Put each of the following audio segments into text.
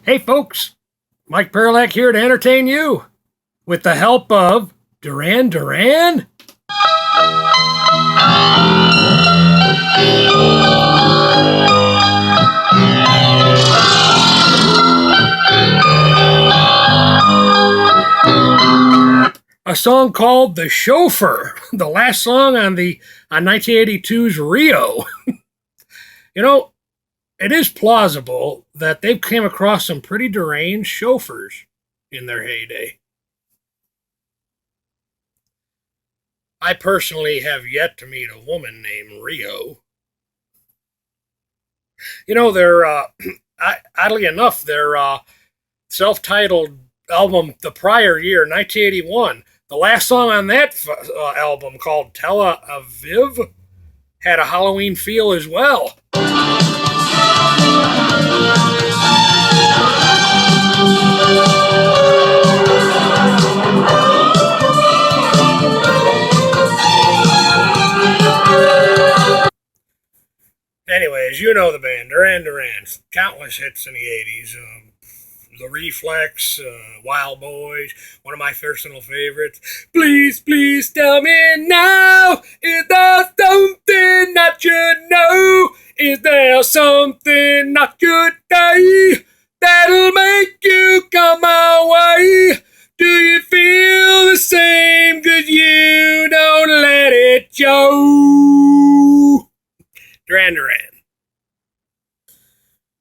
Hey folks, Mike Perlak here to entertain you with the help of Duran. A song called The Chauffeur, the last song on 1982's Rio. You know, it is plausible that they've came across some pretty deranged chauffeurs in their heyday. I personally have yet to meet a woman named Rio. They're oddly enough, their self-titled album the prior year, 1981, the last song on that album, called Tel Aviv, had a Halloween feel as well. Anyways, you know the band, Duran. Countless hits in the 80s. The Reflex, Wild Boys, one of my personal favorites. Please, please tell me now, is there something that you know? Is there something that you say that'll make you come my way? Do you feel the same? 'Cause you don't let it show. Duran.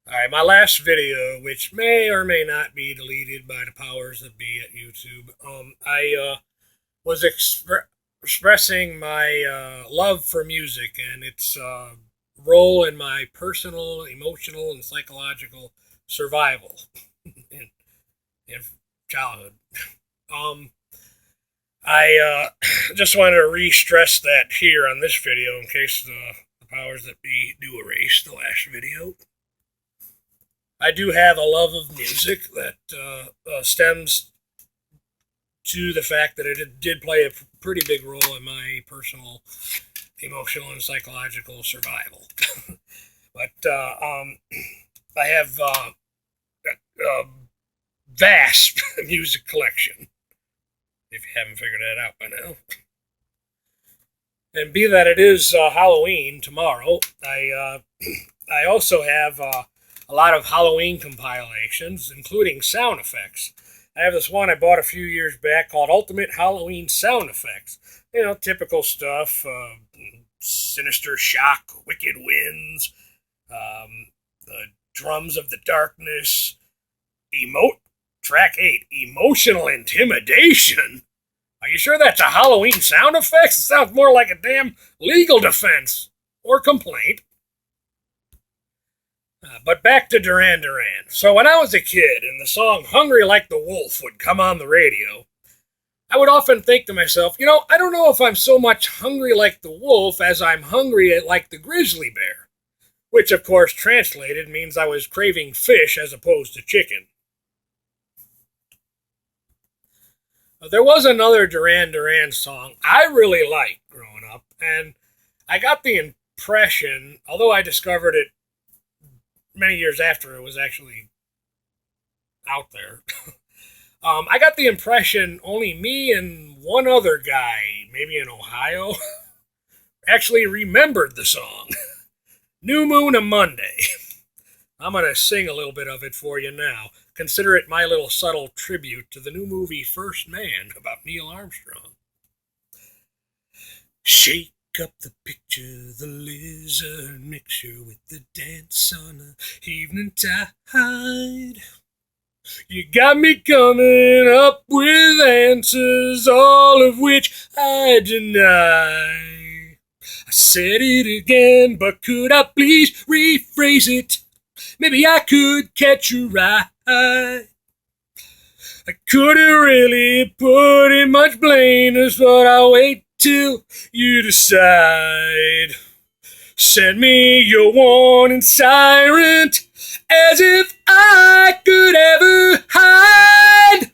Alright, my last video, which may or may not be deleted by the powers that be at YouTube, I was expressing my love for music and its role in my personal, emotional, and psychological survival in childhood. I just wanted to re-stress that here on this video in case the powers that be do erase the last video. I do have a love of music that stems to the fact that it did play a pretty big role in my personal, emotional, and psychological survival. But I have a vast music collection, if you haven't figured that out by now. And be that it is Halloween tomorrow, I also have a lot of Halloween compilations, including sound effects. I have this one I bought a few years back called Ultimate Halloween Sound Effects. Typical stuff, sinister shock, wicked winds, the drums of the darkness, track 8, emotional intimidation. Are you sure that's a Halloween sound effects? It sounds more like a damn legal defense or complaint. But back to Duran. So when I was a kid and the song Hungry Like the Wolf would come on the radio, I would often think to myself, I don't know if I'm so much hungry like the wolf as I'm hungry like the grizzly bear, which of course translated means I was craving fish as opposed to chicken. There was another Duran song I really liked growing up, and I got the impression, although I discovered it many years after it was actually out there, I got the impression only me and one other guy, maybe in Ohio, actually remembered the song. New Moon of Monday. I'm going to sing a little bit of it for you now. Consider it my little subtle tribute to the new movie First Man about Neil Armstrong. Shake up the picture, the lizard mixture with the dance on the evening tide. You got me coming up with answers, all of which I deny. I said it again, but could I please rephrase it? Maybe I could catch you right. I couldn't really put in much blameness, but I'll wait till you decide. Send me your warning siren, as if I could ever hide.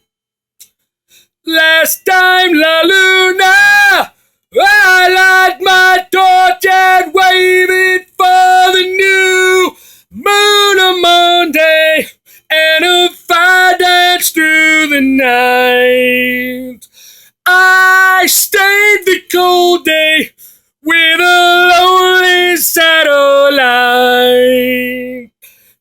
Last time, La Luna, I light my torch and wave it for the new moon of Monday. And a the cold day with a lonely satellite.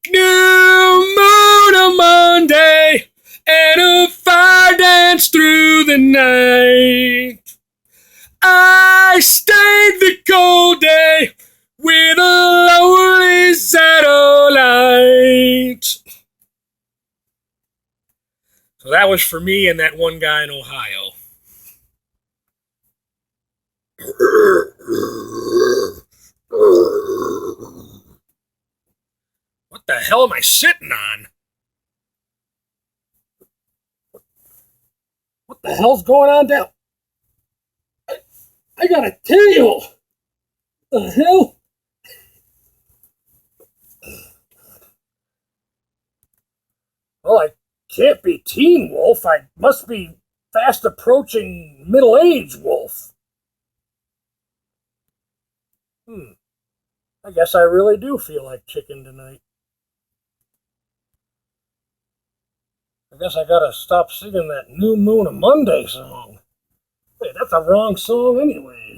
New moon on Monday and a fire dance through the night. I stayed the cold day with a lonely satellite. So that was for me and that one guy in Ohio. What the hell am I sitting on? What the hell's going on down? I got a tail. The hell? Well, I can't be teen wolf. I must be fast approaching middle-aged wolf. I guess I really do feel like chicken tonight. I guess I gotta stop singing that New Moon of Monday song. Wait, that's a wrong song anyway.